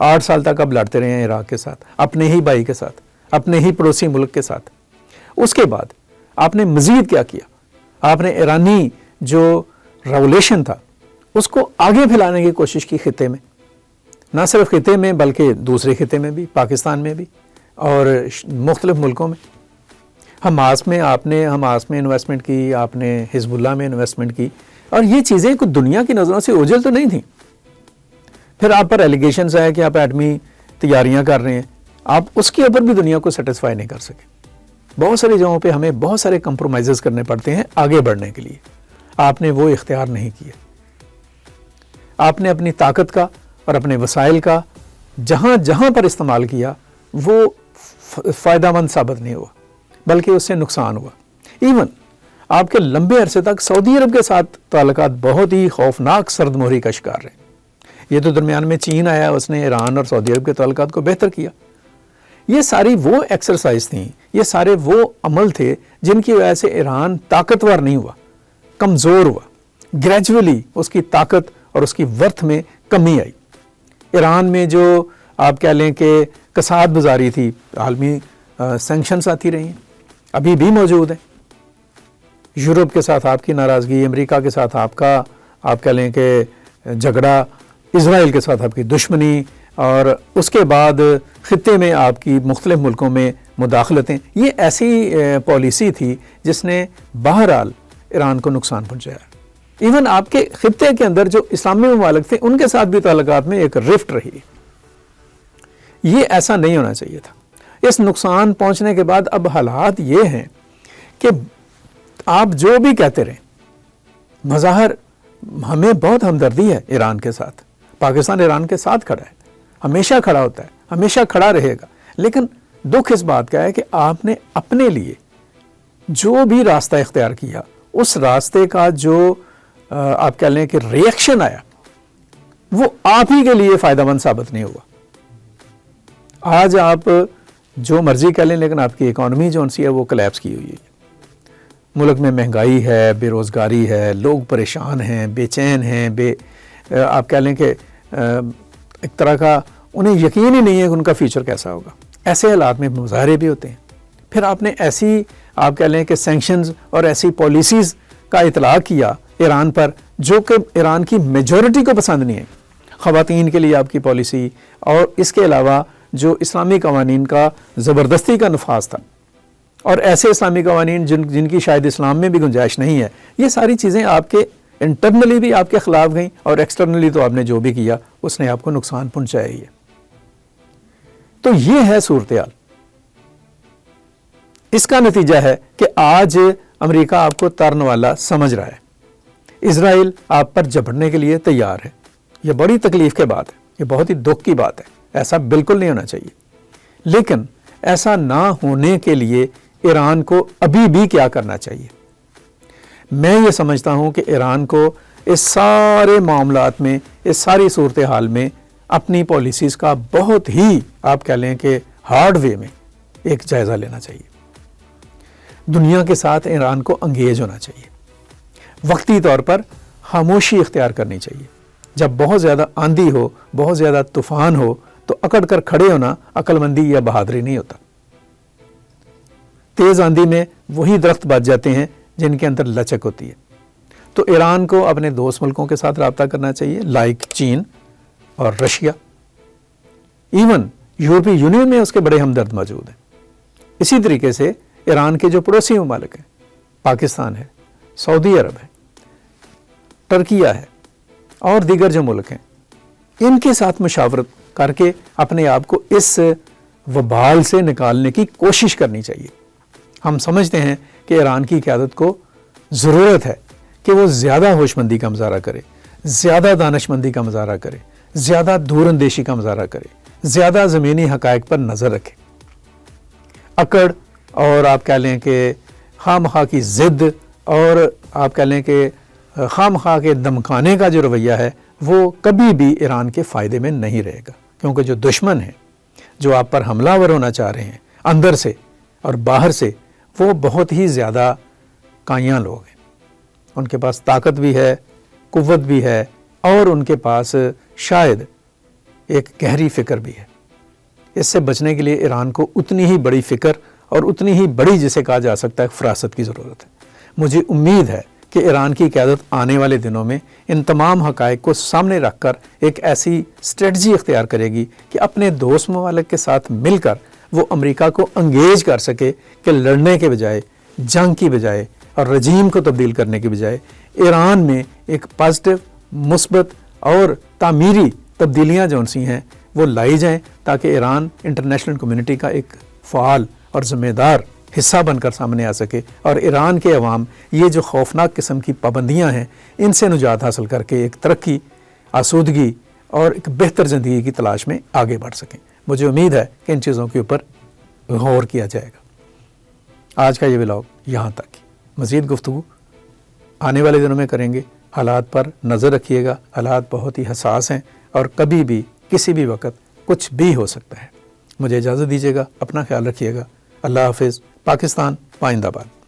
8 سال تک اب لڑتے رہے ہیں عراق کے ساتھ، اپنے ہی بھائی کے ساتھ، اپنے ہی پڑوسی ملک کے ساتھ۔ اس کے بعد آپ نے مزید کیا کیا؟ آپ نے ایرانی جو ریولیوشن تھا اس کو آگے پھیلانے کی کوشش کی خطے میں، نہ صرف خطے میں بلکہ دوسرے خطے میں بھی، پاکستان میں بھی اور مختلف ملکوں میں۔ حماس میں آپ نے انویسٹمنٹ کی، آپ نے حزب اللہ میں انویسٹمنٹ کی، اور یہ چیزیں کچھ دنیا کی نظروں سے اوجھل تو نہیں تھیں۔ پھر آپ پر ایلیگیشنز آئے کہ آپ ایٹمی تیاریاں کر رہے ہیں، آپ اس کے اوپر بھی دنیا کو سیٹسفائی نہیں کر سکے۔ بہت ساری جگہوں پہ ہمیں بہت سارے کمپرومائزز کرنے پڑتے ہیں آگے بڑھنے کے لیے، آپ نے وہ اختیار نہیں کیا۔ آپ نے اپنی طاقت کا اور اپنے وسائل کا جہاں جہاں پر استعمال کیا وہ فائدہ مند ثابت نہیں ہوا، بلکہ اس سے نقصان ہوا۔ ایون آپ کے لمبے عرصے تک سعودی عرب کے ساتھ تعلقات بہت ہی خوفناک سرد مہری کا شکار رہے۔ یہ تو درمیان میں چین آیا، اس نے ایران اور سعودی عرب کے تعلقات کو بہتر کیا۔ یہ ساری وہ ایکسرسائز تھیں، یہ سارے وہ عمل تھے جن کی وجہ سے ایران طاقتور نہیں ہوا، کمزور ہوا، گریجولی اس کی طاقت اور اس کی ورتھ میں کمی آئی۔ ایران میں جو آپ کہہ لیں کہ کساد گزاری تھی، عالمی سینکشنز آتی رہی ہیں، ابھی بھی موجود ہیں۔ یورپ کے ساتھ آپ کی ناراضگی، امریکہ کے ساتھ آپ کا آپ کہہ لیں کہ جھگڑا، اسرائیل کے ساتھ آپ کی دشمنی، اور اس کے بعد خطے میں آپ کی مختلف ملکوں میں مداخلتیں، یہ ایسی پالیسی تھی جس نے بہرحال ایران کو نقصان پہنچایا۔ ایون آپ کے خطے کے اندر جو اسلامی ممالک تھے ان کے ساتھ بھی تعلقات میں ایک رفٹ رہی۔ یہ ایسا نہیں ہونا چاہیے تھا۔ اس نقصان پہنچنے کے بعد اب حالات یہ ہیں کہ آپ جو بھی کہتے رہیں، بظاہر ہمیں بہت ہمدردی ہے ایران کے ساتھ، پاکستان ایران کے ساتھ کھڑا ہے، ہمیشہ کھڑا ہوتا ہے، ہمیشہ کھڑا رہے گا، لیکن دکھ اس بات کا ہے کہ آپ نے اپنے لیے جو بھی راستہ اختیار کیا، اس راستے کا جو آپ کہہ لیں کہ ریئیکشن آیا، وہ آپ ہی کے لیے فائدہ مند ثابت نہیں ہوا۔ آج آپ جو مرضی کہہ لیں، لیکن آپ کی اکانومی جو سی ہے وہ کلیپس کی ہوئی ہے۔ ملک میں مہنگائی ہے، بے روزگاری ہے، لوگ پریشان ہیں، بے چین ہیں، آپ کہہ لیں کہ ایک طرح کا انہیں یقین ہی نہیں ہے کہ ان کا فیوچر کیسا ہوگا۔ ایسے حالات میں مظاہرے بھی ہوتے ہیں۔ پھر آپ نے ایسی آپ کہہ لیں کہ سینکشنز اور ایسی پالیسیز کا اطلاق کیا ایران پر جو کہ ایران کی میجورٹی کو پسند نہیں ہے۔ خواتین کے لیے آپ کی پالیسی، اور اس کے علاوہ جو اسلامی قوانین کا زبردستی کا نفاذ تھا، اور ایسے اسلامی قوانین جن کی شاید اسلام میں بھی گنجائش نہیں ہے، یہ ساری چیزیں آپ کے انٹرنلی بھی آپ کے خلاف گئیں، اور ایکسٹرنلی تو آپ نے جو بھی کیا اس نے آپ کو نقصان پہنچایا ہی ہے۔ تو یہ ہے صورتحال۔ اس کا نتیجہ ہے کہ آج امریکہ آپ کو ترن والا سمجھ رہا ہے، اسرائیل آپ پر جھپٹنے کے لیے تیار ہے۔ یہ بڑی تکلیف کی بات ہے، یہ بہت ہی دکھ کی بات ہے، ایسا بالکل نہیں ہونا چاہیے۔ لیکن ایسا نہ ہونے کے لیے ایران کو ابھی بھی کیا کرنا چاہیے؟ میں یہ سمجھتا ہوں کہ ایران کو اس سارے معاملات میں، اس ساری صورتحال میں اپنی پالیسیز کا بہت ہی آپ کہہ لیں کہ ہارڈ وے میں ایک جائزہ لینا چاہیے۔ دنیا کے ساتھ ایران کو انگیج ہونا چاہیے، وقتی طور پر خاموشی اختیار کرنی چاہیے۔ جب بہت زیادہ آندھی ہو، بہت زیادہ طوفان ہو، تو اکڑ کر کھڑے ہونا عقل مندی یا بہادری نہیں ہوتا۔ تیز آندھی میں وہی درخت بچ جاتے ہیں جن کے اندر لچک ہوتی ہے۔ تو ایران کو اپنے دوست ملکوں کے ساتھ رابطہ کرنا چاہیے، لائک چین اور رشیا۔ ایون یورپی یونین میں اس کے بڑے ہمدرد موجود ہیں۔ اسی طریقے سے ایران کے جو پڑوسی ممالک ہیں، پاکستان ہے، سعودی عرب ہے، ترکیہ ہے، اور دیگر جو ملک ہیں، ان کے ساتھ مشاورت کر کے اپنے آپ کو اس وبال سے نکالنے کی کوشش کرنی چاہیے۔ ہم سمجھتے ہیں کہ ایران کی قیادت کو ضرورت ہے کہ وہ زیادہ ہوش مندی کا مظاہرہ کرے، زیادہ دانش مندی کا مظاہرہ کرے، زیادہ دور اندیشی کا مظاہرہ کرے، زیادہ زمینی حقائق پر نظر رکھے۔ اکڑ اور آپ کہہ لیں کہ خواہ مخواہ کی ضد اور آپ کہہ لیں کہ خواہ مخواہ کے دمکانے کا جو رویہ ہے وہ کبھی بھی ایران کے فائدے میں نہیں رہے گا، کیونکہ جو دشمن ہیں، جو آپ پر حملہ ور ہونا چاہ رہے ہیں اندر سے اور باہر سے، وہ بہت ہی زیادہ کائیاں لوگ ہیں۔ ان کے پاس طاقت بھی ہے، قوت بھی ہے، اور ان کے پاس شاید ایک گہری فکر بھی ہے۔ اس سے بچنے کے لیے ایران کو اتنی ہی بڑی فکر اور اتنی ہی بڑی جسے کہا جا سکتا ہے فراست کی ضرورت ہے۔ مجھے امید ہے کہ ایران کی قیادت آنے والے دنوں میں ان تمام حقائق کو سامنے رکھ کر ایک ایسی اسٹریٹجی اختیار کرے گی کہ اپنے دوست ممالک کے ساتھ مل کر وہ امریکہ کو انگیج کر سکے کہ لڑنے کے بجائے، جنگ کی بجائے اور رجیم کو تبدیل کرنے کے بجائے ایران میں ایک پازیٹیو، مثبت اور تعمیری تبدیلیاں جو سی ہیں وہ لائی جائیں، تاکہ ایران انٹرنیشنل کمیونٹی کا ایک فعال اور ذمہ دار حصہ بن کر سامنے آ سکے، اور ایران کے عوام یہ جو خوفناک قسم کی پابندیاں ہیں ان سے نجات حاصل کر کے ایک ترقی، آسودگی اور ایک بہتر زندگی کی تلاش میں آگے بڑھ سکیں۔ مجھے امید ہے کہ ان چیزوں کے اوپر غور کیا جائے گا۔ آج کا یہ ولاگ یہاں تک، مزید گفتگو آنے والے دنوں میں کریں گے۔ حالات پر نظر رکھیے گا، حالات بہت ہی حساس ہیں اور کبھی بھی کسی بھی وقت کچھ بھی ہو سکتا ہے۔ مجھے اجازت دیجیے گا، اپنا خیال رکھیے گا۔ اللہ حافظ۔ پاکستان پائندہ باد۔